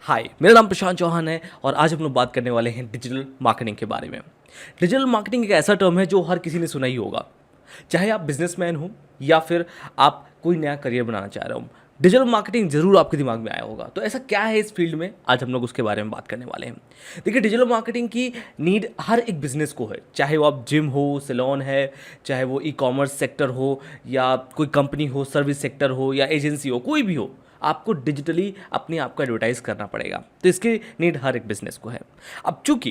हाय, मेरा नाम प्रशांत चौहान है और आज हम लोग बात करने वाले हैं डिजिटल मार्केटिंग के बारे में। डिजिटल मार्केटिंग एक ऐसा टर्म है जो हर किसी ने सुना ही होगा, चाहे आप बिजनेसमैन हो या फिर आप कोई नया करियर बनाना चाह रहे हो। डिजिटल मार्केटिंग जरूर आपके दिमाग में आया होगा। तो ऐसा क्या है इस फील्ड में, आज हम लोग उसके बारे में बात करने वाले हैं। देखिए, डिजिटल मार्केटिंग की नीड हर एक बिजनेस को है, चाहे वो आप जिम हो, सैलून है, चाहे वो ई कॉमर्स सेक्टर हो या कोई कंपनी हो, सर्विस सेक्टर हो या एजेंसी हो, कोई भी हो, आपको डिजिटली अपने आप को एडवर्टाइज करना पड़ेगा। तो इसकी नीड हर एक बिजनेस को है। अब चूंकि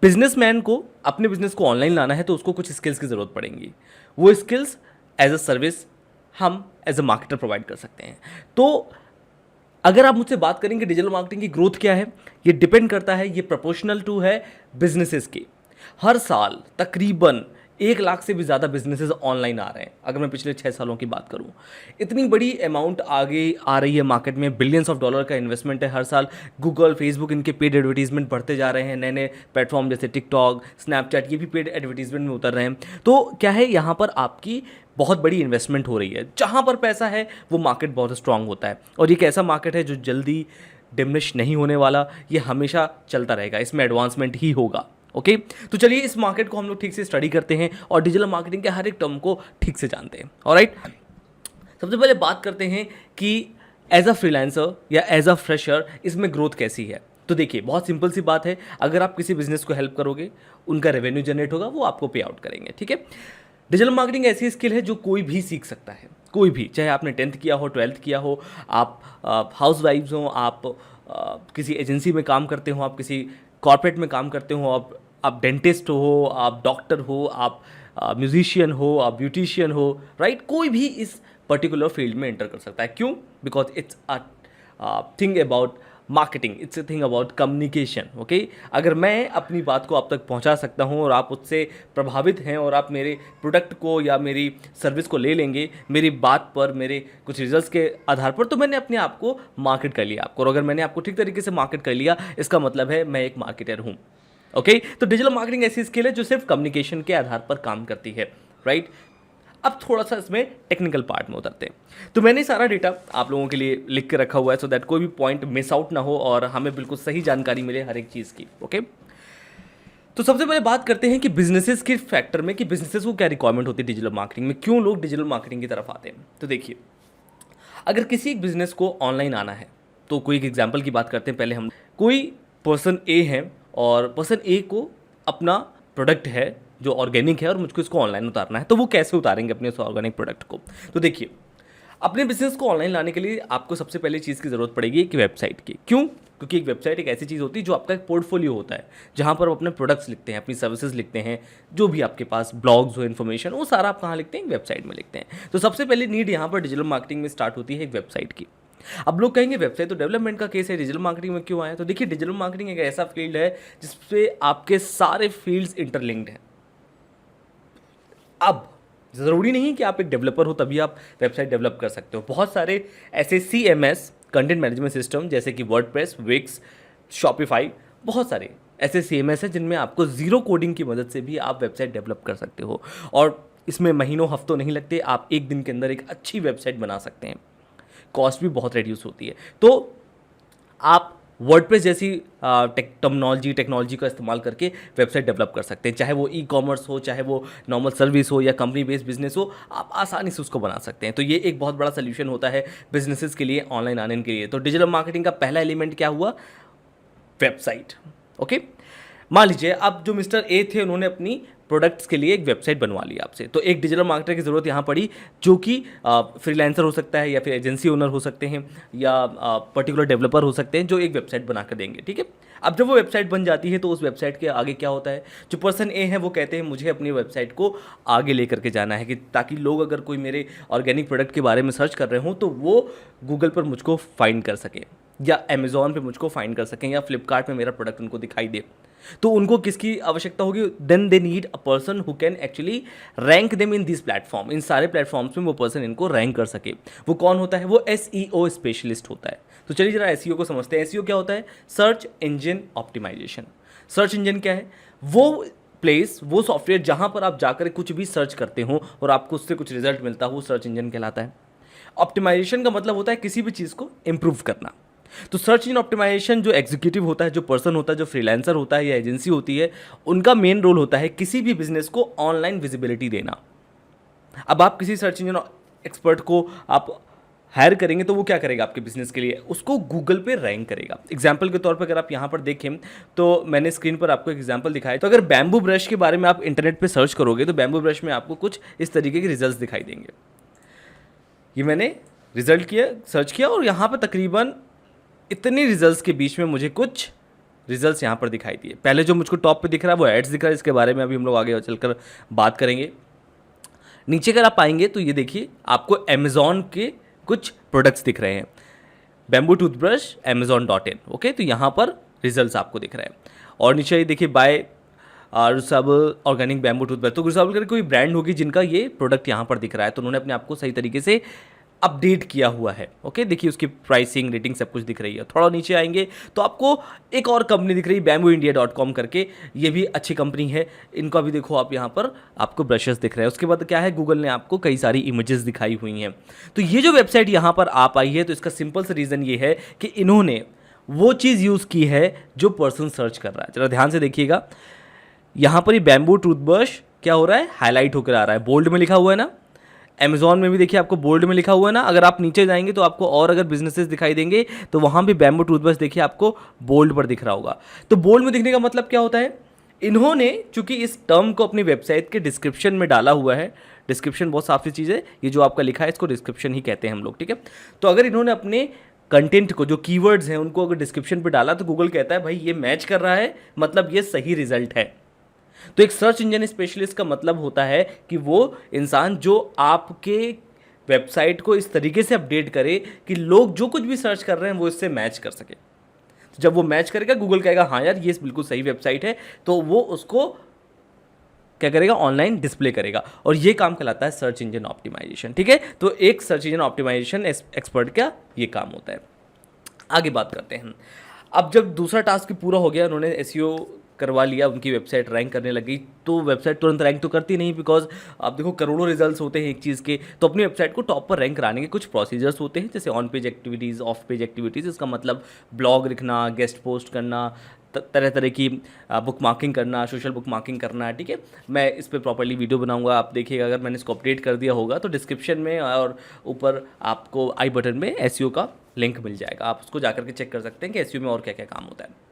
बिजनेसमैन को अपने बिजनेस को ऑनलाइन लाना है तो उसको कुछ स्किल्स की ज़रूरत पड़ेंगी। वो स्किल्स एज अ सर्विस हम एज अ मार्केटर प्रोवाइड कर सकते हैं। तो अगर आप मुझसे बात करेंगे डिजिटल मार्केटिंग की ग्रोथ क्या है, ये डिपेंड करता है, ये प्रोपोर्शनल टू है बिजनेसेस की। हर साल तकरीबन 1 लाख से भी ज़्यादा बिजनेसेस ऑनलाइन आ रहे हैं। अगर मैं पिछले 6 सालों की बात करूं, इतनी बड़ी अमाउंट आगे आ रही है मार्केट में। बिलियंस ऑफ डॉलर का इन्वेस्टमेंट है हर साल। गूगल, फेसबुक, इनके पेड एडवर्टीजमेंट बढ़ते जा रहे हैं। नए नए प्लेटफॉर्म जैसे टिकटॉक, स्नैपचैट, ये भी पेड एडवर्टीजमेंट में उतर रहे हैं। तो क्या है, यहाँ पर आपकी बहुत बड़ी इन्वेस्टमेंट हो रही है। जहाँ पर पैसा है वो मार्केट बहुत स्ट्रांग होता है और ये एक ऐसा मार्केट है जो जल्दी डिमिनिश नहीं होने वाला, ये हमेशा चलता रहेगा, इसमें एडवांसमेंट ही होगा। ओके, तो चलिए इस मार्केट को हम लोग ठीक से स्टडी करते हैं और डिजिटल मार्केटिंग के हर एक टर्म को ठीक से जानते हैं। ऑलराइट, सबसे पहले बात करते हैं कि एज अ फ्रीलांसर या एज अ फ्रेशर इसमें ग्रोथ कैसी है। तो देखिए, बहुत सिंपल सी बात है, अगर आप किसी बिजनेस को हेल्प करोगे, उनका रेवेन्यू जनरेट होगा, वो आपको पे आउट करेंगे। ठीक है, डिजिटल मार्केटिंग ऐसी स्किल है जो कोई भी सीख सकता है, कोई भी, चाहे आपने 10th किया हो, 12th किया हो, आप हाउस वाइफ्स हो, आप किसी एजेंसी में काम करते हो, आप किसी कॉर्पोरेट में काम करते हो, आप डेंटिस्ट हो, आप डॉक्टर हो, आप म्यूजिशियन हो, आप ब्यूटिशियन हो, राइट। कोई भी इस पर्टिकुलर फील्ड में एंटर कर सकता है। क्यों? Because it's a thing about marketing, it's a thing about communication. Okay, अगर मैं अपनी बात को आप तक पहुंचा सकता हूं और आप उससे प्रभावित हैं और आप मेरे प्रोडक्ट को या मेरी सर्विस को ले लेंगे मेरी बात पर, मेरे कुछ रिजल्ट्स के आधार पर, तो मैंने अपने आप को मार्केट कर लिया आपको। और अगर मैंने आपको ठीक तरीके से मार्केट कर लिया, इसका मतलब है मैं एक मार्केटर हूं। ओके, तो डिजिटल मार्केटिंग ऐसी स्किल है जो सिर्फ कम्युनिकेशन के आधार पर काम करती है, राइट। अब थोड़ा सा इसमें टेक्निकल पार्ट में उतरते हैं। तो मैंने सारा डेटा आप लोगों के लिए लिख के रखा हुआ है, सो दैट कोई भी पॉइंट मिस आउट ना हो और हमें बिल्कुल सही जानकारी मिले हर एक चीज़ की। ओके, तो सबसे पहले बात करते हैं कि बिजनेसेस के फैक्टर में, कि बिजनेसेस को क्या रिक्वायरमेंट होती है डिजिटल मार्केटिंग में, क्यों लोग डिजिटल मार्केटिंग की तरफ आते हैं। तो देखिए, अगर किसी एक बिजनेस को ऑनलाइन आना है, तो कोई एक एग्जाम्पल की बात करते हैं। पहले हम, कोई पर्सन ए है और पर्सन ए को अपना प्रोडक्ट है जो ऑर्गेनिक है और मुझको इसको ऑनलाइन उतारना है, तो वो कैसे उतारेंगे अपने उस ऑर्गेनिक प्रोडक्ट को। तो देखिए, अपने बिजनेस को ऑनलाइन लाने के लिए आपको सबसे पहले चीज़ की ज़रूरत पड़ेगी एक वेबसाइट की। क्यों? क्योंकि एक वेबसाइट एक ऐसी चीज़ होती है जो आपका एक पोर्टफोलियो होता है, जहाँ पर आप अपने प्रोडक्ट्स लिखते हैं, अपनी सर्विसेज लिखते हैं, जो भी आपके पास ब्लॉग्स हो, इन्फॉर्मेशन, वो सारा आप कहाँ लिखते हैं? एक वेबसाइट में लिखते हैं। तो सबसे पहले नीड यहाँ पर डिजिटल मार्केटिंग में स्टार्ट होती है एक वेबसाइट की। अब लोग कहेंगे वेबसाइट तो डेवलपमेंट का केस है, डिजिटल मार्केटिंग में क्यों आया? तो देखिए, डिजिटल मार्केटिंग एक ऐसा फील्ड है जिसपे आपके सारे फील्ड्स इंटरलिंक्ड हैं। अब ज़रूरी नहीं कि आप एक डेवलपर हो तभी आप वेबसाइट डेवलप कर सकते हो। बहुत सारे ऐसे CMS, कंटेंट मैनेजमेंट सिस्टम, जैसे कि वर्डप्रेस, विक्स, शॉपिफाई, बहुत सारे ऐसे CMS हैं जिनमें आपको ज़ीरो कोडिंग की मदद से भी आप वेबसाइट डेवलप कर सकते हो और इसमें महीनों हफ्तों नहीं लगते, आप एक दिन के अंदर एक अच्छी वेबसाइट बना सकते हैं। कॉस्ट भी बहुत रिड्यूस होती है। तो आप वर्डप्रेस जैसी टेक्नोलॉजी का इस्तेमाल करके वेबसाइट डेवलप कर सकते हैं, चाहे वो ई कॉमर्स हो, चाहे वो नॉर्मल सर्विस हो या कंपनी बेस्ड बिजनेस हो, आप आसानी से उसको बना सकते हैं। तो ये एक बहुत बड़ा सोल्यूशन होता है बिजनेसेस के लिए, ऑनलाइन आने के लिए। तो डिजिटल मार्केटिंग का पहला एलिमेंट क्या हुआ? वेबसाइट। ओके, मान लीजिए अब जो मिस्टर ए थे, उन्होंने अपनी प्रोडक्ट्स के लिए एक वेबसाइट बनवा ली आपसे, तो एक डिजिटल मार्केटर की ज़रूरत यहाँ पड़ी, जो कि फ्रीलांसर हो सकता है या फिर एजेंसी ओनर हो सकते हैं या पर्टिकुलर डेवलपर हो सकते हैं, जो एक वेबसाइट बना कर देंगे। ठीक है, अब जब वो वेबसाइट बन जाती है तो उस वेबसाइट के आगे क्या होता है? जो पर्सन ए है वो कहते हैं मुझे अपनी वेबसाइट को आगे लेकर के जाना है, कि ताकि लोग अगर कोई मेरे ऑर्गेनिक प्रोडक्ट के बारे में सर्च कर रहे हों तो वो गूगल पर मुझको फाइंड कर सके या अमेजोन पे मुझको फाइंड कर सकें या फ्लिपकार्ट में मेरा प्रोडक्ट उनको दिखाई दे। तो उनको किसकी आवश्यकता होगी? Then they need a person who can actually rank them in this platform. इन सारे प्लेटफॉर्म्स में वो पर्सन इनको रैंक कर सके। वो कौन होता है? वो SEO स्पेशलिस्ट होता है। तो चलिए जरा SEO को समझते हैं। SEO क्या होता है? Search engine optimisation. Search engine क्या है? वो प्लेस, वो सॉफ्टवेयर जहां पर आप जाकर कुछ भी सर्च करते हो और आपको उससे कुछ रिजल्ट मिलता हो, वो सर्च इंजन कहलाता है। ऑप्टिमाइजेशन का मतलब होता है किसी भी चीज़ को इंप्रूव करना। तो सर्च इंजन ऑप्टिमाइजेशन जो एग्जीक्यूटिव होता है, जो पर्सन होता है, जो फ्रीलांसर होता है या एजेंसी होती है, उनका मेन रोल होता है किसी भी बिजनेस को ऑनलाइन विजिबिलिटी देना। अब आप किसी सर्च इंजन एक्सपर्ट को आप हायर करेंगे तो वो क्या करेगा आपके बिजनेस के लिए, उसको गूगल पे रैंक करेगा। एग्जाम्पल के तौर पर अगर आप यहाँ पर देखें तो मैंने स्क्रीन पर आपको एक एग्जाम्पल दिखाया, तो अगर बैम्बू ब्रश के बारे में आप इंटरनेट पे सर्च करोगे तो बैम्बू ब्रश में आपको कुछ इस तरीके के रिजल्ट्स दिखाई देंगे। ये मैंने रिजल्ट किया, सर्च किया, और यहाँ पर तकरीबन इतने रिजल्ट्स के बीच में मुझे कुछ रिजल्ट्स यहाँ पर दिखाई दिए। पहले जो मुझको टॉप पे दिख रहा है वो एड्स दिख रहा है, इसके बारे में अभी हम लोग आगे चलकर बात करेंगे। नीचे अगर आप आएंगे तो ये देखिए आपको अमेजॉन के कुछ प्रोडक्ट्स दिख रहे हैं, बैम्बू टूथब्रश amazon.in, ओके। तो यहाँ पर रिजल्ट्स आपको दिख रहे हैं, और नीचे ये देखिए बाय रुसाबल ऑर्गेनिक बैम्बू टूथब्रश। तो रुसाबल करके कोई ब्रांड होगी जिनका ये प्रोडक्ट यहाँ पर दिख रहा है, तो उन्होंने अपने आप को सही तरीके से अपडेट किया हुआ है, ओके। देखिए उसकी प्राइसिंग, रेटिंग सब कुछ दिख रही है। थोड़ा नीचे आएंगे तो आपको एक और कंपनी दिख रही है bambooindia.com करके, ये भी अच्छी कंपनी है, इनका भी देखो आप यहाँ पर आपको ब्रशेस दिख रहे हैं। उसके बाद क्या है, गूगल ने आपको कई सारी इमेजेस दिखाई हुई हैं। तो ये जो वेबसाइट यहाँ पर आप आई है, तो इसका सिंपल सा रीज़न ये है कि इन्होंने वो चीज़ यूज़ की है जो पर्सन सर्च कर रहा है। जरा ध्यान से देखिएगा, यहाँ पर ये बैम्बू टूथब्रश क्या हो रहा है, हाईलाइट होकर आ रहा है, बोल्ड में लिखा हुआ है ना। अमेजॉन में भी देखिए आपको बोल्ड में लिखा हुआ है ना। अगर आप नीचे जाएंगे तो आपको और अगर बिजनेसेस दिखाई देंगे तो वहाँ भी बैम्बू टूथब्रश देखिए आपको बोल्ड पर दिख रहा होगा। तो बोल्ड में दिखने का मतलब क्या होता है, इन्होंने चूंकि इस टर्म को अपनी वेबसाइट के डिस्क्रिप्शन में डाला हुआ है। डिस्क्रिप्शन बहुत साफ सी चीज़ है, ये जो आपका लिखा है इसको डिस्क्रिप्शन ही कहते हैं हम लोग, ठीक है। तो अगर इन्होंने अपने कंटेंट को, जो कीवर्ड्स हैं उनको अगर डिस्क्रिप्शन पर डाला तो गूगल कहता है भाई ये मैच कर रहा है, मतलब ये सही रिजल्ट है। तो एक सर्च इंजन स्पेशलिस्ट का मतलब होता है कि वो इंसान जो आपके वेबसाइट को इस तरीके से अपडेट करे कि लोग जो कुछ भी सर्च कर रहे हैं वो इससे मैच कर सके। तो जब वो मैच करेगा, गूगल कहेगा हाँ यार ये बिल्कुल सही वेबसाइट है, तो वो उसको क्या करेगा, ऑनलाइन डिस्प्ले करेगा, और ये काम कहलाता है सर्च इंजन ऑप्टिमाइजेशन, ठीक है। तो एक सर्च इंजन ऑप्टिमाइजेशन एक्सपर्ट का ये काम होता है। आगे बात करते हैं। अब जब दूसरा टास्क पूरा हो गया, उन्होंने एसईओ करवा लिया, उनकी वेबसाइट रैंक करने लगी, तो वेबसाइट तुरंत रैंक तो करती नहीं, बिकॉज आप देखो करोड़ों रिजल्ट्स होते हैं एक चीज़ के। तो अपनी वेबसाइट को टॉप पर रैंक कराने के कुछ प्रोसीजर्स होते हैं, जैसे on page activities, of page activities. इसका मतलब ब्लॉग लिखना, गेस्ट पोस्ट करना, तरह तरह की बुक मार्किंग करना, सोशल बुक मार्किंग करना, ठीक है। मैं इस पर प्रॉपर्ली वीडियो बनाऊंगा, आप देखिएगा। अगर मैंने इसको अपडेट कर दिया होगा तो डिस्क्रिप्शन में और ऊपर आपको आई बटन में एसईओ का लिंक मिल जाएगा, आप उसको जाकर के चेक कर सकते हैं कि एसईओ में और क्या क्या काम होता है।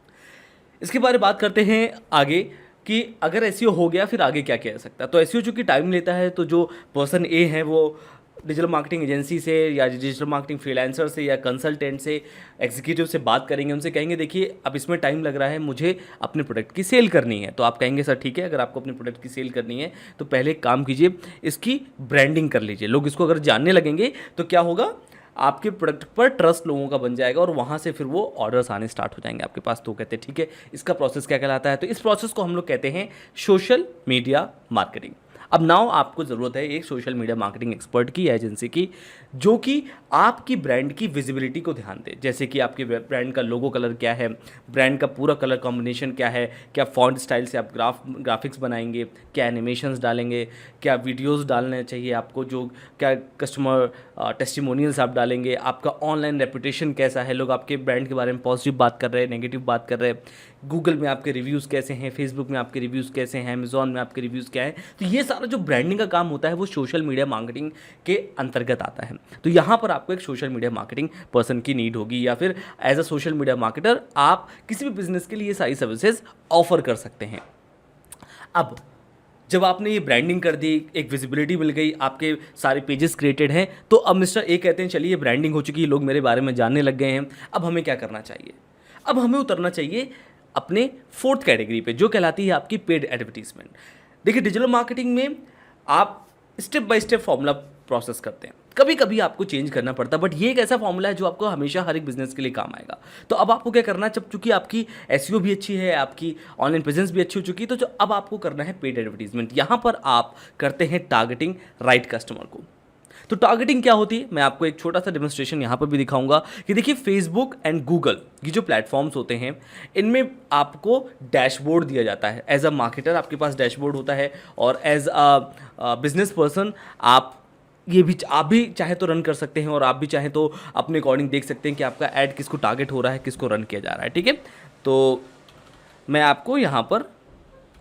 इसके बारे में बात करते हैं आगे कि अगर एसईओ हो गया फिर आगे क्या किया जा सकता है। तो एसईओ चूँकि टाइम लेता है, तो जो पर्सन ए है वो डिजिटल मार्केटिंग एजेंसी से या डिजिटल मार्केटिंग फ्रीलांसर से या कंसल्टेंट से, एग्जीक्यूटिव से बात करेंगे, उनसे कहेंगे देखिए अब इसमें टाइम लग रहा है, मुझे अपने प्रोडक्ट की सेल करनी है। तो आप कहेंगे सर ठीक है, अगर आपको अपने प्रोडक्ट की सेल करनी है तो पहले एक काम कीजिए, इसकी ब्रांडिंग कर लीजिए। लोग इसको अगर जानने लगेंगे तो क्या होगा, आपके प्रोडक्ट पर ट्रस्ट लोगों का बन जाएगा और वहाँ से फिर वो ऑर्डर्स आने स्टार्ट हो जाएंगे आपके पास। तो कहते हैं ठीक है, इसका प्रोसेस क्या कहलाता है, तो इस प्रोसेस को हम लोग कहते हैं सोशल मीडिया मार्केटिंग। अब नाउ आपको ज़रूरत है एक सोशल मीडिया मार्केटिंग एक्सपर्ट की, एजेंसी की, जो कि आपकी ब्रांड की विजिबिलिटी को ध्यान दे। जैसे कि आपके ब्रांड का लोगो कलर क्या है, ब्रांड का पूरा कलर कॉम्बिनेशन क्या है, क्या फॉन्ट स्टाइल से आप ग्राफिक्स बनाएंगे, क्या एनिमेशंस डालेंगे, क्या वीडियोस डालने चाहिए आपको, जो क्या कस्टमर टेस्टिमोनियल्स आप डालेंगे, आपका ऑनलाइन रेपुटेशन कैसा है, लोग आपके ब्रांड के बारे में पॉजिटिव बात कर रहे हैं, नेगेटिव बात कर रहे हैं, गूगल में आपके रिव्यूज़ कैसे हैं, फेसबुक में आपके रिव्यूज़ कैसे हैं, अमेजॉन में आपके रिव्यूज़ क्या हैं। तो ये सारा जो ब्रांडिंग का काम होता है वो सोशल मीडिया मार्केटिंग के अंतर्गत आता है। तो यहाँ पर आपको एक सोशल मीडिया मार्केटिंग पर्सन की नीड होगी, या फिर as a social media marketer आप किसी भी बिजनेस के लिए ये सारी सर्विसेज ऑफर कर सकते हैं। अब जब आपने ये ब्रांडिंग कर दी, एक विजिबिलिटी मिल गई, आपके सारे पेजेस क्रिएटेड हैं, तो अब मिस्टर ए कहते हैं चलिए ब्रांडिंग हो चुकी है, लोग मेरे बारे में जानने लग गए हैं, अब हमें क्या करना चाहिए। अब हमें उतरना चाहिए अपने फोर्थ कैटेगरी पे, जो कहलाती है आपकी पेड एडवर्टीजमेंट। देखिए डिजिटल मार्केटिंग में आप step by step formula process करते हैं, कभी कभी आपको चेंज करना पड़ता है, बट ये एक ऐसा फॉर्मूला है जो आपको हमेशा हर एक बिजनेस के लिए काम आएगा। तो अब आपको क्या करना है, जब चूंकि आपकी एसईओ भी अच्छी है, आपकी ऑनलाइन प्रेजेंस भी अच्छी हो चुकी है, तो जो अब आपको करना है पेड एडवर्टीजमेंट। यहाँ पर आप करते हैं टारगेटिंग राइट कस्टमर को। तो टारगेटिंग क्या होती है, मैं आपको एक छोटा सा डेमोन्स्ट्रेशन यहाँ पर भी दिखाऊंगा कि देखिए फेसबुक एंड गूगल ये जो प्लेटफॉर्म्स होते हैं, इनमें आपको डैशबोर्ड दिया जाता है। एज अ मार्केटर आपके पास डैशबोर्ड होता है, और एज अ बिजनेस पर्सन आप ये भी आप भी चाहे तो रन कर सकते हैं और आप भी चाहें तो अपने अकॉर्डिंग देख सकते हैं कि आपका ऐड किसको टारगेट हो रहा है, किसको रन किया जा रहा है। ठीक है, तो मैं आपको यहाँ पर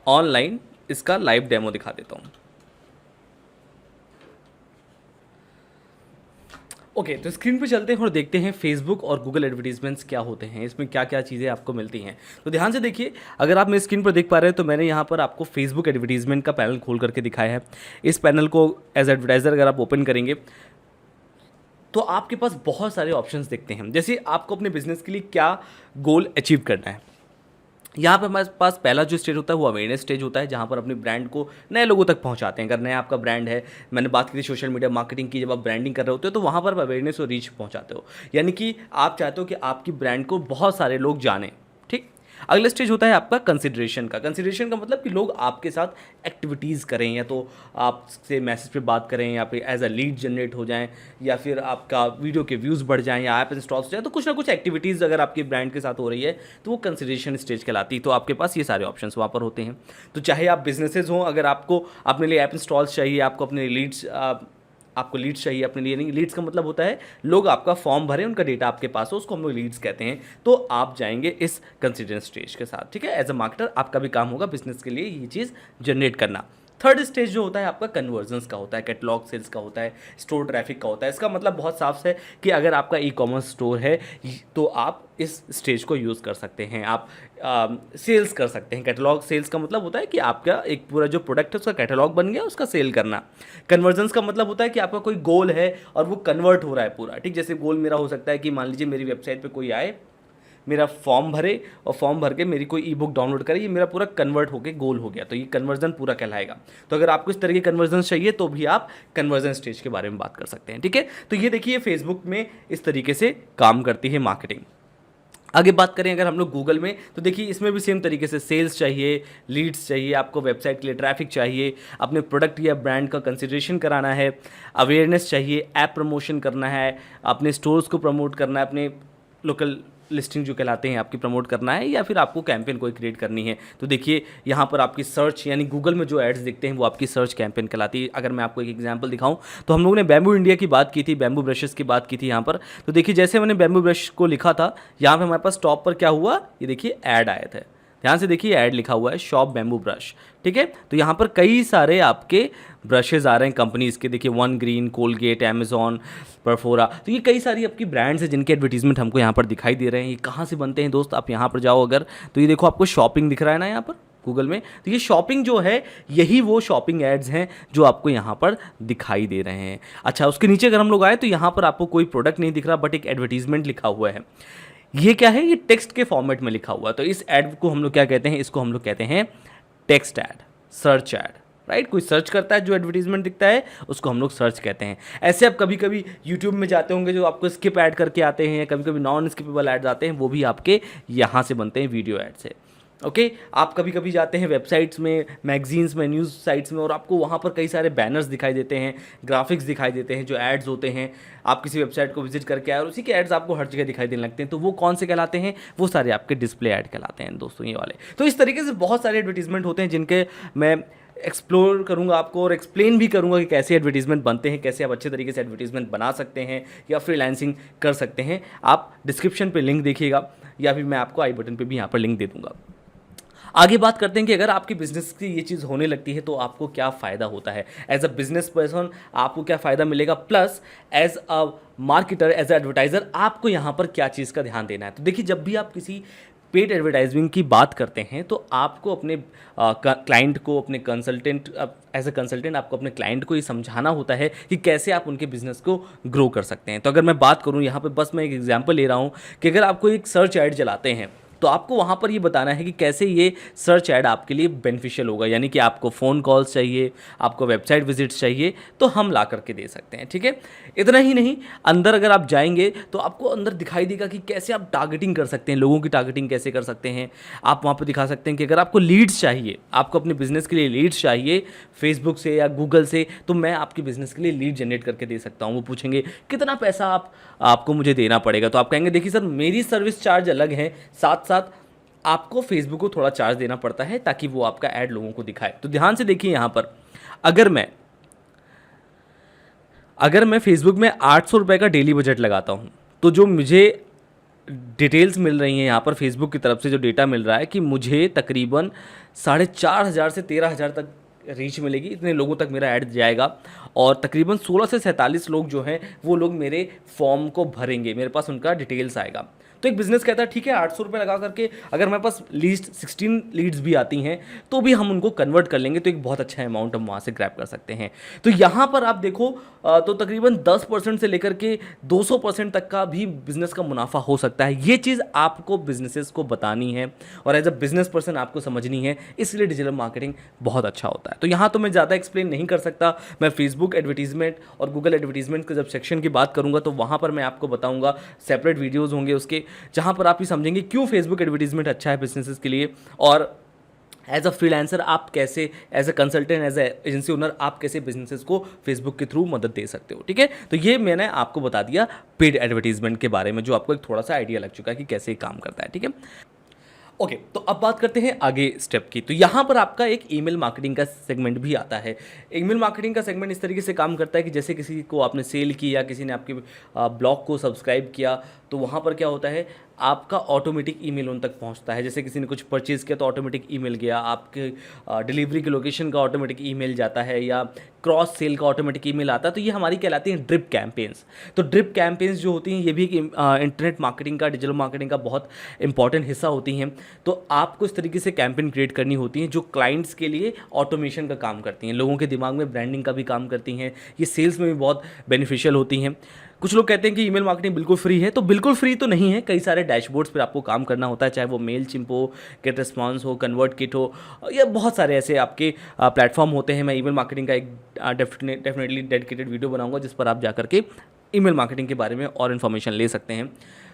ऑनलाइन इसका लाइव डेमो दिखा देता हूँ। ओके, तो स्क्रीन पे चलते हैं और देखते हैं फेसबुक और गूगल एडवर्टीजमेंट्स क्या होते हैं, इसमें क्या क्या चीज़ें आपको मिलती हैं। तो ध्यान से देखिए, अगर आप मेरी स्क्रीन पर देख पा रहे हैं तो मैंने यहाँ पर आपको फेसबुक एडवर्टीजमेंट का पैनल खोल करके दिखाया है। इस पैनल को एज एडवर्टाइज़र अगर आप ओपन करेंगे तो आपके पास बहुत सारे ऑप्शंस दिखते हैं, जैसे आपको अपने बिजनेस के लिए क्या गोल अचीव करना है। यहाँ पर हमारे पास पहला जो स्टेज होता है वो अवेयरनेस स्टेज होता है, जहाँ पर अपने ब्रांड को नए लोगों तक पहुँचाते हैं। अगर नया आपका ब्रांड है, मैंने बात की थी सोशल मीडिया मार्केटिंग की, जब आप ब्रांडिंग कर रहे होते हो तो वहाँ पर अवेयरनेस और रीच पहुँचाते हो, यानी कि आप चाहते हो कि आपकी ब्रांड को बहुत सारे लोग जानें। ठीक, अगला स्टेज होता है आपका कंसिडरेशन का। कंसिडरेशन का मतलब कि लोग आपके साथ एक्टिविटीज़ करें, या तो आपसे मैसेज पे बात करें, या फिर एज अ लीड जनरेट हो जाएं, या फिर आपका वीडियो के व्यूज़ बढ़ जाएं, या ऐप इंस्टॉल हो जाए, तो कुछ ना कुछ एक्टिविटीज़ अगर आपके ब्रांड के साथ हो रही है तो वो कंसिडरेशन स्टेज कहलाती है। तो आपके पास ये सारे ऑप्शंस वहाँ पर होते हैं। तो चाहे आप बिजनेसेस हों, अगर आपको अपने लिए ऐप इंस्टॉल्स चाहिए, आपको अपने लीड्स आपको लीड्स चाहिए अपने लिए, नहीं लीड्स का मतलब होता है लोग आपका फॉर्म भरें, उनका डेटा आपके पास हो, उसको हम लोग लीड्स कहते हैं। तो आप जाएंगे इस कंसिडरेशन स्टेज के साथ। ठीक है, एज अ मार्केटर आपका भी काम होगा बिजनेस के लिए ये चीज़ जनरेट करना। थर्ड स्टेज जो होता है आपका कन्वर्जन्स का होता है, कैटलॉग सेल्स का होता है, स्टोर ट्रैफिक का होता है। इसका मतलब बहुत साफ है कि अगर आपका ई कॉमर्स स्टोर है तो आप इस स्टेज को यूज़ कर सकते हैं, आप सेल्स कर सकते हैं। कैटलॉग सेल्स का मतलब होता है कि आपका एक पूरा जो प्रोडक्ट है उसका कैटलॉग बन गया, उसका सेल करना। कन्वर्जन्स का मतलब होता है कि आपका कोई गोल है और वो कन्वर्ट हो रहा है पूरा। ठीक, जैसे गोल मेरा हो सकता है कि मान लीजिए मेरी वेबसाइट पे कोई आए, मेरा फॉर्म भरे और फॉर्म भर के मेरी कोई ई बुक डाउनलोड करे, ये मेरा पूरा कन्वर्ट होके गोल हो गया, तो ये कन्वर्जन पूरा कहलाएगा। तो अगर आपको इस तरह के कन्वर्जन चाहिए तो भी आप कन्वर्जन स्टेज के बारे में बात कर सकते हैं। ठीक है, तो ये देखिए फेसबुक में इस तरीके से काम करती है मार्केटिंग। आगे बात करें अगर हम लोग गूगल में, तो देखिए इसमें भी सेम तरीके से सेल्स चाहिए, लीड्स चाहिए, आपको वेबसाइट के लिए ट्रैफिक चाहिए, अपने प्रोडक्ट या ब्रांड का कंसिडरेशन कराना है, अवेयरनेस चाहिए, ऐप प्रमोशन करना है, अपने स्टोर्स को प्रमोट करना है, अपने लोकल लिस्टिंग जो कहलाते हैं आपकी प्रमोट करना है, या फिर आपको कैंपेन कोई क्रिएट करनी है। तो देखिए यहाँ पर आपकी सर्च, यानी गूगल में जो एड्स दिखते हैं वो आपकी सर्च कैंपेन कहलाती है। अगर मैं आपको एक एग्जांपल दिखाऊं तो हम लोगों ने बैम्बू इंडिया की बात की थी, बैम्बू ब्रशेस की बात की थी यहाँ पर। तो देखिए जैसे मैंने बैम्बू ब्रश को लिखा था, यहाँ पर हमारे पास टॉप पर क्या हुआ, ये देखिए ऐड आए थे। ध्यान से देखिए ऐड लिखा हुआ है शॉप बैम्बू ब्रश। ठीक है, तो यहाँ पर कई सारे आपके ब्रशेज़ आ रहे हैं कंपनीज़ के, देखिए वन ग्रीन, कोलगेट, अमेजॉन, परफोरा। तो ये कई सारी आपकी ब्रांड्स हैं जिनके एडवर्टीजमेंट हमको यहाँ पर दिखाई दे रहे हैं। ये कहाँ से बनते हैं दोस्त, आप यहाँ पर जाओ अगर, तो ये देखो आपको शॉपिंग दिख रहा है ना यहाँ पर गूगल में, तो ये शॉपिंग जो है यही वो शॉपिंग एड्स हैं जो आपको यहाँ पर दिखाई दे रहे हैं। अच्छा, उसके नीचे अगर हम लोग आए तो यहाँ पर आपको कोई प्रोडक्ट नहीं दिख रहा, बट एक एडवर्टीजमेंट लिखा हुआ है। ये क्या है, ये टेक्स्ट के फॉर्मेट में लिखा हुआ है। तो इस ऐड को हम लोग क्या कहते हैं, इसको हम लोग कहते हैं text add, search add. Right, कोई सर्च करता है, जो एडवर्टीजमेंट दिखता है उसको हम लोग सर्च कहते हैं। ऐसे आप कभी कभी यूट्यूब में जाते होंगे, जो आपको स्किप ऐड करके आते हैं, कभी कभी नॉन स्किपेबल ऐड्स आते हैं, वो भी आपके यहाँ से बनते हैं, वीडियो ऐड से। ओके, आप कभी कभी जाते हैं वेबसाइट्स में, मैगजीन्स में, न्यूज़ साइट्स में, और आपको वहाँ पर कई सारे बैनर्स दिखाई देते हैं, ग्राफिक्स दिखाई देते हैं, जो एड्स होते हैं। आप किसी वेबसाइट को विजिट करके आए और उसी के एड्स आपको हर जगह दिखाई देने लगते हैं, तो वो कौन से कहलाते हैं, वो सारे आपके डिस्प्ले ऐड कहलाते हैं दोस्तों, ये वाले। तो इस तरीके से बहुत सारे एडवर्टीजमेंट होते हैं जिनके मैं एक्सप्लोर करूंगा आपको और एक्सप्लेन भी करूंगा कि कैसे एडवर्टीजमेंट बनते हैं, कैसे आप अच्छे तरीके से एडवर्टीजमेंट बना सकते हैं या फ्रीलांसिंग कर सकते हैं। आप डिस्क्रिप्शन पे लिंक देखिएगा, या फिर मैं आपको आई बटन पे भी यहाँ पर लिंक दे दूंगा। आगे बात करते हैं कि अगर आपके बिजनेस की ये चीज़ होने लगती है तो आपको क्या फ़ायदा होता है। एज अ बिजनेस पर्सन आपको क्या फ़ायदा मिलेगा, plus as a marketer, as a advertiser आपको यहाँ पर क्या चीज़ का ध्यान देना है। तो देखिए, जब भी आप किसी पेड एडवर्टाइजिंग की बात करते हैं तो आपको अपने क्लाइंट को, अपने कंसल्टेंट, एज अ कंसल्टेंट आपको अपने क्लाइंट को ये समझाना होता है कि कैसे आप उनके बिजनेस को ग्रो कर सकते हैं। तो अगर मैं बात करूँ यहाँ पे, बस मैं एक एग्जांपल ले रहा हूँ कि अगर आपको एक सर्च ऐड चलाते हैं तो आपको वहाँ पर ये बताना है कि कैसे ये सर्च ऐड आपके लिए बेनिफिशियल होगा, यानी कि आपको फ़ोन कॉल्स चाहिए, आपको वेबसाइट विजिट्स चाहिए, तो हम ला करके दे सकते हैं। ठीक है, इतना ही नहीं, अंदर अगर आप जाएंगे तो आपको अंदर दिखाई देगा कि कैसे आप टारगेटिंग कर सकते हैं, लोगों की टारगेटिंग कैसे कर सकते हैं। आप वहाँ पर दिखा सकते हैं कि अगर आपको लीड्स चाहिए, आपको अपने बिजनेस के लिए लीड्स चाहिए फेसबुक से या गूगल से, तो मैं आपके बिजनेस के लिए लीड जनरेट करके दे सकता हूँ। वो पूछेंगे कितना पैसा आपको मुझे देना पड़ेगा, तो आप कहेंगे देखिए सर, मेरी सर्विस चार्ज अलग है, साथ साथ आपको फेसबुक को थोड़ा चार्ज देना पड़ता है ताकि वो आपका ऐड लोगों को दिखाए। तो ध्यान से देखिए यहाँ पर, अगर मैं अगर मैं फेसबुक में 800 रुपये का डेली बजट लगाता हूँ, तो जो मुझे डिटेल्स मिल रही हैं यहाँ पर फेसबुक की तरफ से जो डेटा मिल रहा है कि मुझे तकरीबन 4,500 से 13,000 तक रीच मिलेगी, इतने लोगों तक मेरा ऐड जाएगा और तकरीबन 16 से 47 लोग जो हैं वो लोग मेरे फॉर्म को भरेंगे, मेरे पास उनका डिटेल्स आएगा। तो एक बिजनेस कहता है ठीक है 800 रुपये लगा करके अगर मेरे पास लीस्ट 16 लीड्स भी आती हैं तो भी हम उनको कन्वर्ट कर लेंगे, तो एक बहुत अच्छा अमाउंट हम वहाँ से ग्रैब कर सकते हैं। तो यहाँ पर आप देखो तो तकरीबन 10% से लेकर के 200% तक का भी बिजनेस का मुनाफा हो सकता है। ये चीज़ आपको बिजनेसेस को बतानी है और एज अ बिजनेस पर्सन आपको समझनी है, इसलिए डिजिटल मार्केटिंग बहुत अच्छा होता है। तो यहाँ तो मैं ज़्यादा एक्सप्लेन नहीं कर सकता, मैं फेसबुक एडवर्टीजमेंट और गूगल एडवर्टीजमेंट के जब सेक्शन की बात करूँगा तो वहाँ पर मैं आपको बताऊँगा, सेपरेट वीडियोज़ होंगे उसके, जहाँ पर आप ही समझेंगे क्यों फेसबुक एडवर्टीजमेंट अच्छा है बिजनेसेस के लिए, और एज अ फ्रीलांसर आप कैसे, as a consultant, as a agency owner आप कैसे बिजनेसेस को फेसबुक के थ्रू मदद दे सकते हो। ठीक है, तो ये मैंने आपको बता दिया पेड एडवर्टीजमेंट के बारे में, जो आपको एक थोड़ा सा आइडिया लग चुका है कि कैसे काम करता है। ठीक है, ओके तो अब बात करते हैं आगे स्टेप की। तो यहाँ पर आपका एक ईमेल मार्केटिंग का सेगमेंट भी आता है। ईमेल मार्केटिंग का सेगमेंट इस तरीके से काम करता है कि जैसे किसी को आपने सेल की या किसी ने आपके ब्लॉग को सब्सक्राइब किया, तो वहाँ पर क्या होता है आपका ऑटोमेटिक ईमेल उन तक पहुँचता है। जैसे किसी ने कुछ परचेज़ किया तो ऑटोमेटिक ईमेल गया, आपके डिलीवरी की लोकेशन का ऑटोमेटिक ईमेल जाता है या क्रॉस सेल का ऑटोमेटिक ईमेल आता है। तो ये हमारी कहलाती हैं ड्रिप कैंपेन्स। तो ड्रिप कैंपेन्स जो होती हैं ये भी एक इंटरनेट मार्केटिंग का, डिजिटल मार्केटिंग का बहुत इंपॉर्टेंट हिस्सा होती हैं। तो आपको इस तरीके से कैंपेन क्रिएट करनी होती हैं जो क्लाइंट्स के लिए ऑटोमेशन का काम करती हैं, लोगों के दिमाग में ब्रांडिंग का भी काम करती हैं, ये सेल्स में भी बहुत बेनिफिशियल होती हैं। कुछ लोग कहते हैं कि ईमेल मार्केटिंग बिल्कुल फ्री है, तो बिल्कुल फ्री तो नहीं है, कई सारे डैशबोर्ड्स पर आपको काम करना होता है, चाहे वो मेल चिम्प हो, गेट रिस्पॉन्स हो, कन्वर्ट किट हो, या बहुत सारे ऐसे आपके प्लेटफॉर्म होते हैं। मैं ईमेल मार्केटिंग का एक डेफिनेटली डेडिकेटेड वीडियो बनाऊंगा जिस पर आप जाकर के ईमेल मार्केटिंग के बारे में और इन्फॉर्मेशन ले सकते हैं।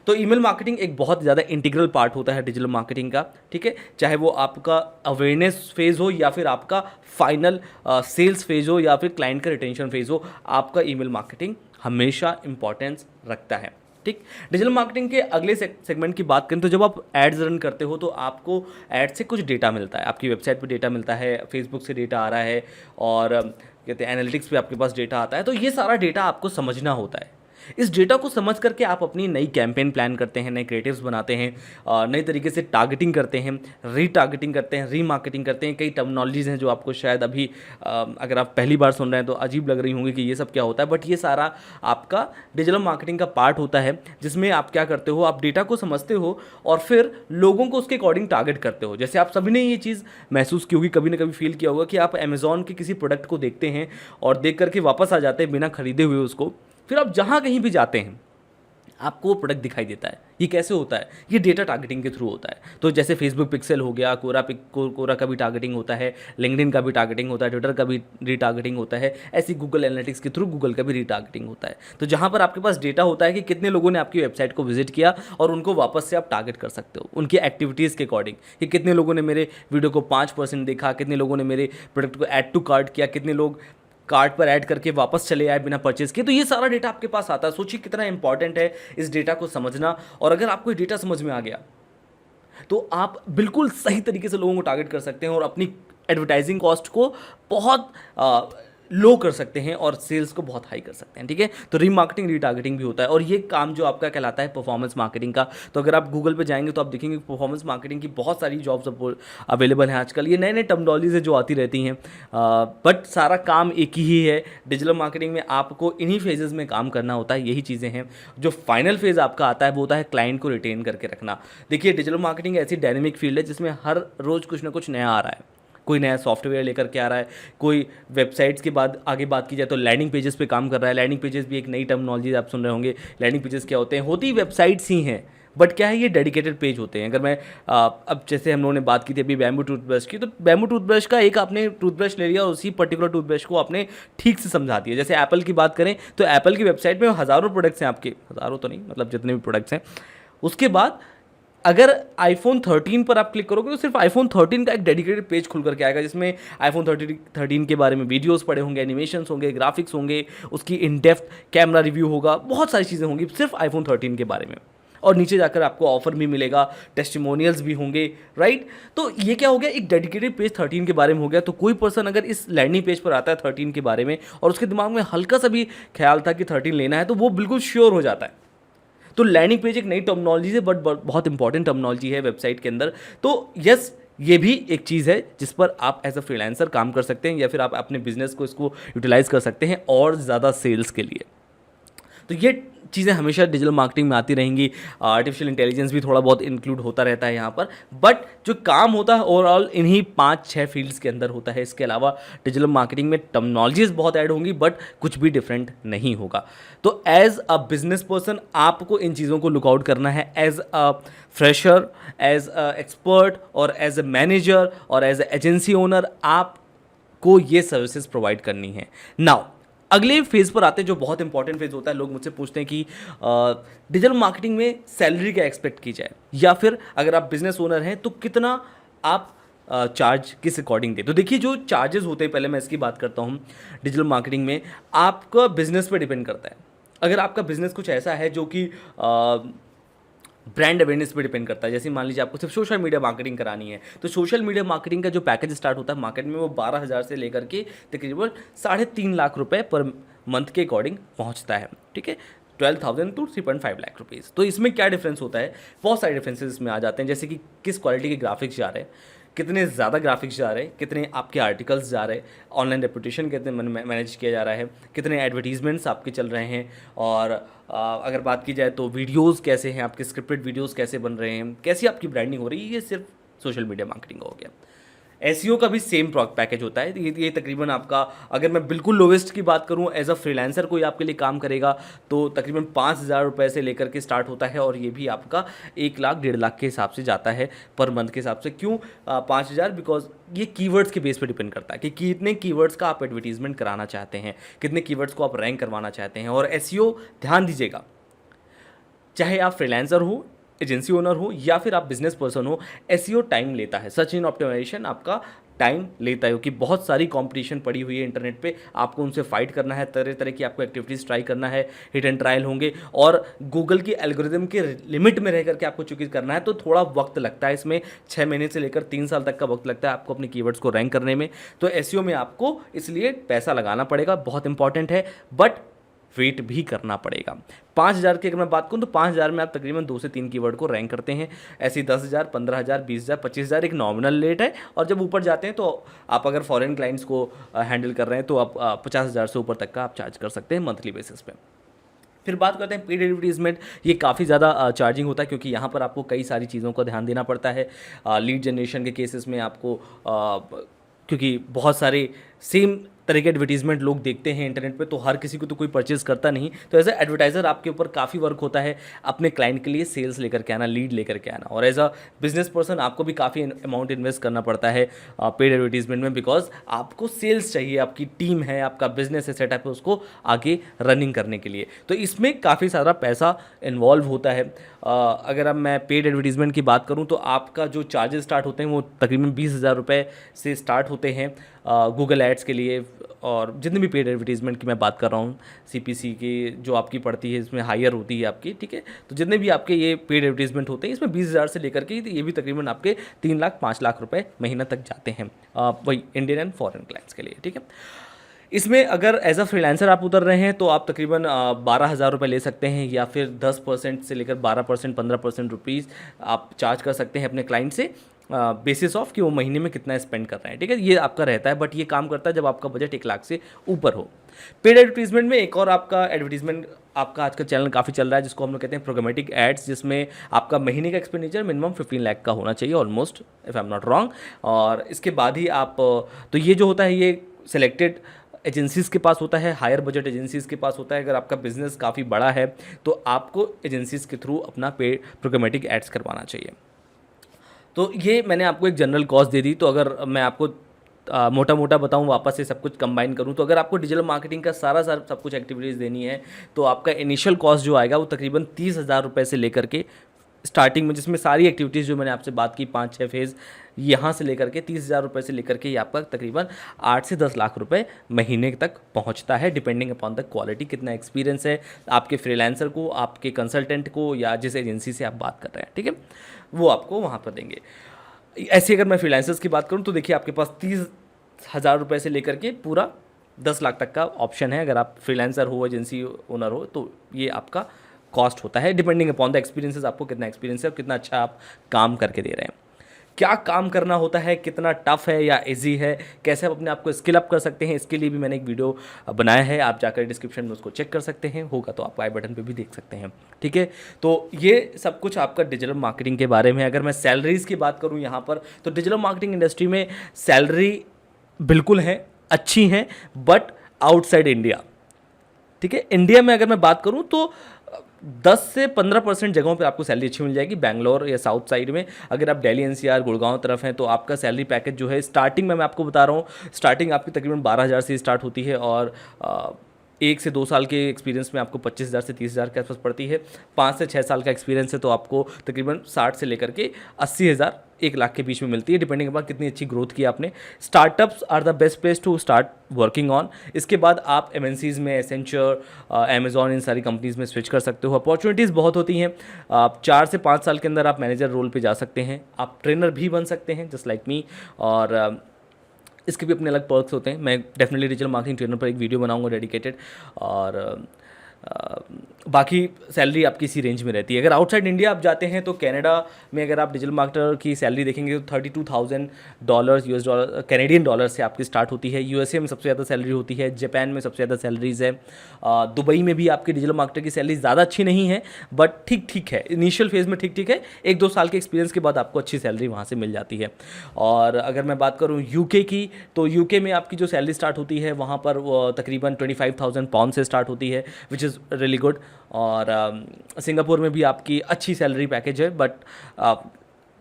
तो ईमेल मार्केटिंग एक बहुत ज़्यादा इंटीग्रल पार्ट होता है डिजिटल मार्केटिंग का। ठीक है, चाहे वो आपका अवेयरनेस फेज़ हो या फिर आपका फाइनल सेल्स फेज़ हो या फिर क्लाइंट का रिटेंशन फेज़ हो, आपका ईमेल मार्केटिंग हमेशा इंपॉर्टेंस रखता है। ठीक, डिजिटल मार्केटिंग के अगले सेगमेंट की बात करें तो जब आप एड्स रन करते हो तो आपको एड से कुछ डेटा मिलता है, आपकी वेबसाइट पे डेटा मिलता है, फेसबुक से डेटा आ रहा है और कहते हैं एनालिटिक्स पे आपके पास डेटा आता है। तो ये सारा डेटा आपको समझना होता है। इस डेटा को समझ करके आप अपनी नई कैंपेन प्लान करते हैं, नए क्रिएटिव्स बनाते हैं, नए तरीके से टारगेटिंग करते हैं, रीटारगेटिंग करते हैं, रीमार्केटिंग करते हैं। कई टर्मिनोलॉजीज हैं जो आपको शायद अभी अगर आप पहली बार सुन रहे हैं तो अजीब लग रही होंगी कि ये सब क्या होता है, बट ये सारा आपका डिजिटल मार्केटिंग का पार्ट होता है जिसमें आप क्या करते हो, आप डेटा को समझते हो और फिर लोगों को उसके अकॉर्डिंग टारगेट करते हो। जैसे आप सभी ने ये चीज़ महसूस की होगी, कभी ना कभी फील किया होगा कि आप अमेज़ॉन के किसी प्रोडक्ट को देखते हैं और देख करके वापस आ जाते हैं बिना खरीदे हुए उसको, फिर आप जहाँ कहीं भी जाते हैं आपको वो प्रोडक्ट दिखाई देता है। ये कैसे होता है? ये डेटा टारगेटिंग के थ्रू होता है। तो जैसे फेसबुक पिक्सल हो गया, कोरा का भी टारगेटिंग होता है, लिंक्डइन का भी टारगेटिंग होता है, ट्विटर का भी रीटारगेटिंग होता है, ऐसी गूगल एनालिटिक्स के थ्रू गूगल का भी रीटारगेटिंग होता है। तो जहाँ पर आपके पास डेटा होता है कि कितने लोगों ने आपकी वेबसाइट को विजिट किया और उनको वापस से आप टारगेट कर सकते हो उनकी एक्टिविटीज़ के अकॉर्डिंग, कि कितने लोगों ने मेरे वीडियो को 5% देखा, कितने लोगों ने मेरे प्रोडक्ट को ऐड टू कार्ट किया, कितने लोग कार्ड पर ऐड करके वापस चले आए बिना परचेज किए। तो ये सारा डेटा आपके पास आता है। सोचिए कितना इंपॉर्टेंट है इस डेटा को समझना। और अगर आपको ये डेटा समझ में आ गया तो आप बिल्कुल सही तरीके से लोगों को टारगेट कर सकते हैं और अपनी एडवर्टाइजिंग कॉस्ट को बहुत लो कर सकते हैं और सेल्स को बहुत हाई कर सकते हैं। ठीक है, तो रीमार्केटिंग, रीटारगेटिंग भी होता है और ये काम जो आपका कहलाता है परफॉर्मेंस मार्केटिंग का। तो अगर आप गूगल पे जाएंगे तो आप देखेंगे परफॉर्मेंस मार्केटिंग की बहुत सारी जॉब्स अवेलेबल हैं आजकल। ये नए नए टर्मिनोलॉजीज है जो आती रहती हैं, बट सारा काम एक ही है। डिजिटल मार्केटिंग में आपको इन्हीं फेजेस में काम करना होता है, यही चीज़ें हैं। जो फाइनल फेज़ आपका आता है वो होता है क्लाइंट को रिटेन करके रखना। देखिए, डिजिटल मार्केटिंग ऐसी डायनेमिक फील्ड है जिसमें हर रोज़ कुछ ना कुछ नया आ रहा है। कोई नया सॉफ्टवेयर लेकर के आ रहा है, कोई वेबसाइट्स के बाद आगे बात की जाए तो लैंडिंग पेजेस पे काम कर रहा है। लैंडिंग पेजेस भी एक नई टर्मिनोलॉजी आप सुन रहे होंगे। लैंडिंग पेजेस क्या होते हैं? होती वेबसाइट्स ही हैं, बट क्या है, ये डेडिकेटेड पेज होते हैं। अगर मैं अब जैसे हम लोगों ने बात की थी अभी बैम्बू टूथब्रश की, तो बैम्बू टूथब्रश का एक आपने टूथब्रश ले लिया और उसी पर्टिकुलर टूथब्रश को आपने ठीक से समझा दिया। जैसे एप्पल की बात करें तो एप्पल की वेबसाइट में हज़ारों प्रोडक्ट्स हैं आपके, हज़ारों तो नहीं, मतलब जितने भी प्रोडक्ट्स हैं। उसके बाद अगर iPhone 13 पर आप क्लिक करोगे तो सिर्फ iPhone 13 का एक डेडिकेटेड पेज खुल करके आएगा जिसमें iPhone 13 के बारे में वीडियोस पड़े होंगे, एनिमेशंस होंगे, ग्राफिक्स होंगे, उसकी इन डेप्थ कैमरा रिव्यू होगा, बहुत सारी चीज़ें होंगी सिर्फ iPhone 13 के बारे में। और नीचे जाकर आपको ऑफर भी मिलेगा, टेस्टिमोनियल्स भी होंगे, राइट। तो ये क्या हो गया, एक डेडिकेटेड पेज 13 के बारे में हो गया। तो कोई पर्सन अगर इस लैंडिंग पेज पर आता है 13 के बारे में और उसके दिमाग में हल्का सा भी ख्याल था कि 13 लेना है, तो वो बिल्कुल श्योर हो जाता है। तो लैंडिंग पेज एक नई टर्मिनोलॉजी है, बट बहुत इंपॉर्टेंट टर्मिनोलॉजी है वेबसाइट के अंदर। तो यस, ये भी एक चीज़ है जिस पर आप एज अ फ्रीलांसर काम कर सकते हैं, या फिर आप अपने बिजनेस को इसको यूटिलाइज कर सकते हैं और ज़्यादा सेल्स के लिए। तो ये चीज़ें हमेशा डिजिटल मार्केटिंग में आती रहेंगी। आर्टिफिशियल इंटेलिजेंस भी थोड़ा बहुत इंक्लूड होता रहता है यहाँ पर, बट जो काम होता है ओवरऑल इन्हीं 5-6 फील्ड्स के अंदर होता है। इसके अलावा डिजिटल मार्केटिंग में टर्मिनोलॉजीज बहुत ऐड होंगी, बट कुछ भी डिफरेंट नहीं होगा। तो एज अ बिजनेस पर्सन आपको इन चीज़ों को लुकआउट करना है, as a fresher, as a expert और एज अ मैनेजर और एज अ एजेंसी ओनर आपको ये सर्विसेज प्रोवाइड करनी है। नाउ अगले फेज़ पर आते हैं, जो बहुत इंपॉर्टेंट फेज़ होता है। लोग मुझसे पूछते हैं कि डिजिटल मार्केटिंग में सैलरी क्या एक्सपेक्ट की जाए, या फिर अगर आप बिजनेस ओनर हैं तो कितना आप चार्ज किस अकॉर्डिंग दे। तो देखिए, जो चार्जेस होते हैं, पहले मैं इसकी बात करता हूँ। डिजिटल मार्केटिंग में आपका बिजनेस पे डिपेंड करता है। अगर आपका बिजनेस कुछ ऐसा है जो कि ब्रांड अवेयरनेस पे डिपेंड करता है, जैसे मान लीजिए आपको सिर्फ सोशल मीडिया मार्केटिंग करानी है, तो सोशल मीडिया मार्केटिंग का जो पैकेज स्टार्ट होता है मार्केट में, वो 12,000 से लेकर के तकरीबन 3.5 लाख रुपए पर मंथ के अकॉर्डिंग पहुंचता है, ठीक है। 12,000 टू 3.5 लाख रुपीज़। तो इसमें क्या डिफरेंस होता है, बहुत सारे डिफरेंसेस इसमें आ जाते हैं, जैसे कि किस क्वालिटी के ग्राफिक्स जा रहे हैं, कितने ज़्यादा ग्राफिक्स जा रहे हैं, कितने आपके आर्टिकल्स जा रहे हैं, ऑनलाइन रेपुटेशन कितने मैनेज किया जा रहा है, कितने एडवर्टीजमेंट्स आपके चल रहे हैं, और अगर बात की जाए तो वीडियोस कैसे हैं, आपके स्क्रिप्टेड वीडियोस कैसे बन रहे हैं, कैसी आपकी ब्रांडिंग हो रही है। ये सिर्फ सोशल मीडिया मार्केटिंग हो गया। एसईओ का भी सेम पैकेज होता है। ये तकरीबन आपका, अगर मैं बिल्कुल लोवेस्ट की बात करूं, एज अ फ्रीलांसर कोई आपके लिए काम करेगा तो तकरीबन 5,000 रुपये से लेकर के स्टार्ट होता है, और ये भी आपका 1 लाख 1.5 लाख के हिसाब से जाता है पर मंथ के हिसाब से। क्यों 5,000? बिकॉज ये कीवर्ड्स के बेस पे डिपेंड करता है कि कितने कीवर्ड्स का आप एडवर्टीजमेंट कराना चाहते हैं, कितने कीवर्ड्स को आप रैंक करवाना चाहते हैं। और एसईओ, ध्यान दीजिएगा, चाहे आप फ्रीलांसर हो, एजेंसी ओनर हो, या फिर आप बिजनेस पर्सन हो, एसईओ टाइम लेता है। सर्च इंजन ऑप्टिमाइजेशन आपका टाइम लेता है, क्योंकि बहुत सारी कंपटीशन पड़ी हुई है इंटरनेट पे, आपको उनसे फाइट करना है, तरह तरह की आपको एक्टिविटीज़ ट्राई करना है, हिट एंड ट्रायल होंगे, और गूगल की एल्गोरिदम के लिमिट में रह करके आपको चूज़ करना है। तो थोड़ा वक्त लगता है इसमें, 6 महीने से लेकर 3 साल तक का वक्त लगता है आपको अपने कीवर्ड्स को रैंक करने में। तो एसईओ में आपको इसलिए पैसा लगाना पड़ेगा, बहुत इंपॉर्टेंट है, बट वेट भी करना पड़ेगा। 5,000 की अगर मैं बात करूँ तो 5,000 में आप तकरीबन 2 से 3 कीवर्ड को रैंक करते हैं। ऐसे 10,000, 15,000, 20,000, 25,000 एक नॉमिनल रेट है, और जब ऊपर जाते हैं तो आप अगर फॉरेन क्लाइंट्स को हैंडल कर रहे हैं तो आप 50,000 से ऊपर तक का आप चार्ज कर सकते हैं मंथली बेसिस पे। फिर बात करते हैं पेड एडवर्टीजमेंट। ये काफ़ी ज़्यादा चार्जिंग होता है, क्योंकि यहाँ पर आपको कई सारी चीज़ों का ध्यान देना पड़ता है। लीड जनरेशन के केसेस में आपको क्योंकि बहुत सारे सेम तरह के एडवर्टीजमेंट लोग देखते हैं इंटरनेट पे, तो हर किसी को तो कोई परचेज करता नहीं। तो एज अ एडवर्टाइज़र आपके ऊपर काफ़ी वर्क होता है अपने क्लाइंट के लिए सेल्स लेकर के आना, लीड लेकर के आना। और एज अ बिजनेस पर्सन आपको भी काफ़ी अमाउंट इन्वेस्ट करना पड़ता है पेड एडवर्टीजमेंट में, बिकॉज आपको सेल्स चाहिए, आपकी टीम है, आपका बिजनेस है, सेटअप है, उसको आगे रनिंग करने के लिए। तो इसमें काफ़ी सारा पैसा इन्वॉल्व होता है। अगर अब मैं पेड एडवर्टीजमेंट की बात करूँ तो आपका जो चार्जेस स्टार्ट होते हैं वो तकरीबन 20,000 रुपये से स्टार्ट होते हैं गूगल एड्स के लिए। और जितने भी पेड एडवर्टीजमेंट की मैं बात कर रहा हूँ, सीपीसी की जो आपकी पड़ती है इसमें हायर होती है आपकी, ठीक है। तो जितने भी आपके ये पेड एडवर्टीजमेंट होते हैं इसमें 20,000 से लेकर के ये भी तकरीबन आपके 3 लाख 5 लाख रुपए महीना तक जाते हैं, वही इंडियन एंड फॉरेन क्लाइंट्स के लिए, ठीक है। इसमें अगर एज अ फ्रीलांसर आप उतर रहे हैं तो आप तकरीबन 12,000 रुपये ले सकते हैं, या फिर 10% से लेकर 12%, 15% रुपीज़ आप चार्ज कर सकते हैं अपने क्लाइंट से, बेसिस ऑफ कि वो महीने में कितना स्पेंड कर रहे हैं, ठीक है। ये आपका रहता है, बट ये काम करता है जब आपका बजट 1 लाख से ऊपर हो। पेड एडवर्टीजमेंट में एक और आपका एडवर्टीजमेंट आपका आजकल चैनल काफ़ी चल रहा है, जिसको हम लोग कहते हैं प्रोग्रामेटिक एड्स, जिसमें आपका महीने का एक्सपेंडिचर मिनिमम 15 लाख का होना चाहिए almost, if I am not wrong. और इसके बाद ही आप, तो ये जो होता है ये सिलेक्टेड एजेंसीज़ के पास होता है, हायर बजट एजेंसीज़ के पास होता है। अगर आपका बिजनेस काफ़ी बड़ा है तो आपको एजेंसीज़ के थ्रू अपना पेड प्रोग्रामेटिक एड्स करवाना चाहिए। तो ये मैंने आपको एक जनरल कॉस्ट दे दी। तो अगर मैं आपको मोटा मोटा बताऊं, वापस से सब कुछ कंबाइन करूं, तो अगर आपको डिजिटल मार्केटिंग का सारा सब कुछ एक्टिविटीज़ देनी है तो आपका इनिशियल कॉस्ट जो आएगा वो तकरीबन 30,000 रुपये से लेकर के स्टार्टिंग में, जिसमें सारी एक्टिविटीज़ जो मैंने आपसे बात की 5-6 फेज़, यहाँ से लेकर के 30,000 रुपये से लेकर के ये आपका तकरीबन 8 से 10 लाख रुपए महीने तक पहुँचता है, डिपेंडिंग अपॉन द क्वालिटी, कितना एक्सपीरियंस है आपके फ्रीलांसर को, आपके कंसल्टेंट को, या जिस एजेंसी से आप बात कर रहे हैं, ठीक है, वो आपको वहाँ पर देंगे। ऐसे अगर मैं फ्रीलांसर्स की बात करूँ तो देखिए आपके पास 30,000 रुपये से लेकर के पूरा 10 लाख तक का ऑप्शन है। अगर आप फ्रीलांसर हो, एजेंसी ओनर हो, तो ये आपका कॉस्ट होता है, डिपेंडिंग अपॉन द एक्सपीरियंसेस, आपको कितना एक्सपीरियंस है और कितना अच्छा आप काम करके दे रहे हैं। क्या काम करना होता है, कितना टफ है या इजी है, कैसे आप अपने आप को स्किल अप कर सकते हैं, इसके लिए भी मैंने एक वीडियो बनाया है, आप जाकर डिस्क्रिप्शन में उसको चेक कर सकते हैं, होगा तो आप आई बटन पे भी देख सकते हैं, ठीक है। तो ये सब कुछ आपका डिजिटल मार्केटिंग के बारे में। अगर मैं सैलरीज़ की बात करूँ यहाँ पर, तो डिजिटल मार्केटिंग इंडस्ट्री में सैलरी बिल्कुल है, अच्छी हैं, बट आउटसाइड इंडिया, ठीक है। इंडिया में अगर मैं बात करूं तो 10 से 15% जगहों पे आपको सैलरी अच्छी मिल जाएगी। बैंगलोर या साउथ साइड में, अगर आप दिल्ली एनसीआर गुड़गांव तरफ हैं, तो आपका सैलरी पैकेज जो है स्टार्टिंग में, मैं आपको बता रहा हूँ, स्टार्टिंग आपकी तकरीबन 12,000 से स्टार्ट होती है, और 1 से 2 साल के एक्सपीरियंस में आपको 25,000 से 30,000 के आसपास पड़ती है। 5 से 6 साल का एक्सपीरियंस है तो आपको तकरीबन 60 से लेकर के 80,000 1 लाख के बीच में मिलती है, डिपेंडिंग अपॉन कितनी अच्छी ग्रोथ की आपने। Startups are the best place to start working on. इसके बाद आप एमएनसीज़ में, एसेंचर, अमेजॉन, इन सारी कंपनीज़ में स्विच कर सकते हो। अपॉर्चुनिटीज़ बहुत होती हैं। आप 4 से 5 साल के अंदर आप मैनेजर रोल पे जा सकते हैं, आप ट्रेनर भी बन सकते हैं, जस्ट लाइक मी। और इसके भी अपने अलग पर्क्स होते हैं। मैं डेफिनेटली डिजिटल मार्केटिंग ट्रेनर पर एक वीडियो बनाऊंगा डेडिकेटेड। और बाकी सैलरी आपकी इसी रेंज में रहती है। अगर आउटसाइड इंडिया आप जाते हैं तो कनाडा में अगर आप डिजिटल मार्केटर की सैलरी देखेंगे तो $32,000 यूएस डॉलर, कैनेडियन डॉलर से आपकी स्टार्ट होती है। यूएसए में सबसे ज़्यादा सैलरी होती है, जापान में सबसे ज़्यादा सैलरीज है। दुबई में भी आपकी डिजिटल मार्केटर की सैलरी ज़्यादा अच्छी नहीं है, बट ठीक ठीक है, इनिशियल फेज़ में ठीक ठीक है। 1-2 साल के एक्सपीरियंस के बाद आपको अच्छी सैलरी वहाँ से मिल जाती है। और अगर मैं बात करूँ यूके की, तो यूके में आपकी जो सैलरी स्टार्ट होती है वहाँ पर तकरीबन 25,000 पाउंड से स्टार्ट होती है, विच इज़ रियली गुड। और सिंगापुर में भी आपकी अच्छी सैलरी पैकेज है, बट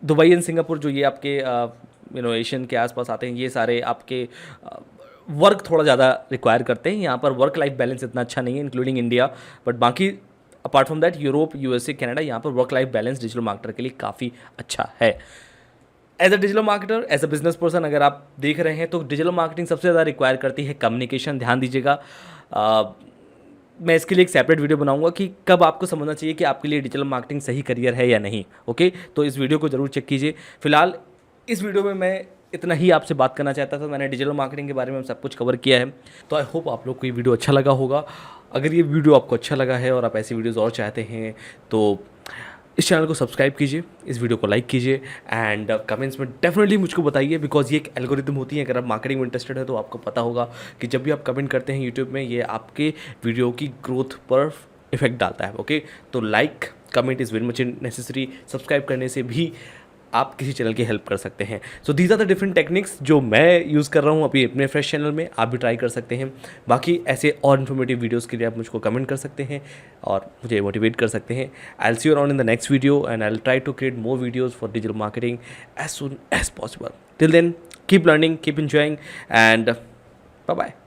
दुबई एंड सिंगापुर जो ये आपके एशियन के आसपास आते हैं, ये सारे आपके वर्क थोड़ा ज़्यादा रिक्वायर करते हैं। यहाँ पर वर्क लाइफ बैलेंस इतना अच्छा नहीं है, इंक्लूडिंग इंडिया, बट बाकी apart from that Europe, USA, Canada, यहाँ पर work life balance digital marketer के लिए काफ़ी अच्छा है। As a digital marketer, as a business person अगर आप देख रहे हैं तो डिजिटल मार्केटिंग सबसे ज़्यादा रिक्वायर करती है कम्युनिकेशन। ध्यान दीजिएगा, मैं इसके लिए एक सेपरेट वीडियो बनाऊंगा कि कब आपको समझना चाहिए कि आपके लिए डिजिटल मार्केटिंग सही करियर है या नहीं। ओके, तो इस वीडियो को ज़रूर चेक कीजिए। फिलहाल इस वीडियो में मैं इतना ही आपसे बात करना चाहता था। मैंने डिजिटल मार्केटिंग के बारे में सब कुछ कवर किया है, तो आई होप आप लोग को ये वीडियो अच्छा लगा होगा। अगर ये वीडियो आपको अच्छा लगा है और आप ऐसी वीडियोज़ और चाहते हैं तो इस चैनल को सब्सक्राइब कीजिए, इस वीडियो को लाइक कीजिए, एंड कमेंट्स में डेफिनेटली मुझको बताइए, बिकॉज ये एक एल्गोरिथम होती है। अगर आप मार्केटिंग में इंटरेस्टेड है तो आपको पता होगा कि जब भी आप कमेंट करते हैं यूट्यूब में, ये आपके वीडियो की ग्रोथ पर इफेक्ट डालता है। ओके, तो like, comment is very much necessary. Subscribe करने से भी आप किसी चैनल की हेल्प कर सकते हैं। So these are the different techniques जो मैं यूज़ कर रहा हूँ अभी अपने फ्रेश चैनल में, आप भी ट्राई कर सकते हैं। बाकी ऐसे और इन्फॉर्मेटिव वीडियोस के लिए आप मुझको कमेंट कर सकते हैं और मुझे मोटिवेट कर सकते हैं। I will see you around in the next video and I will try to create more videos for digital marketing as soon as possible. Till then, keep learning, keep enjoying, and bye bye.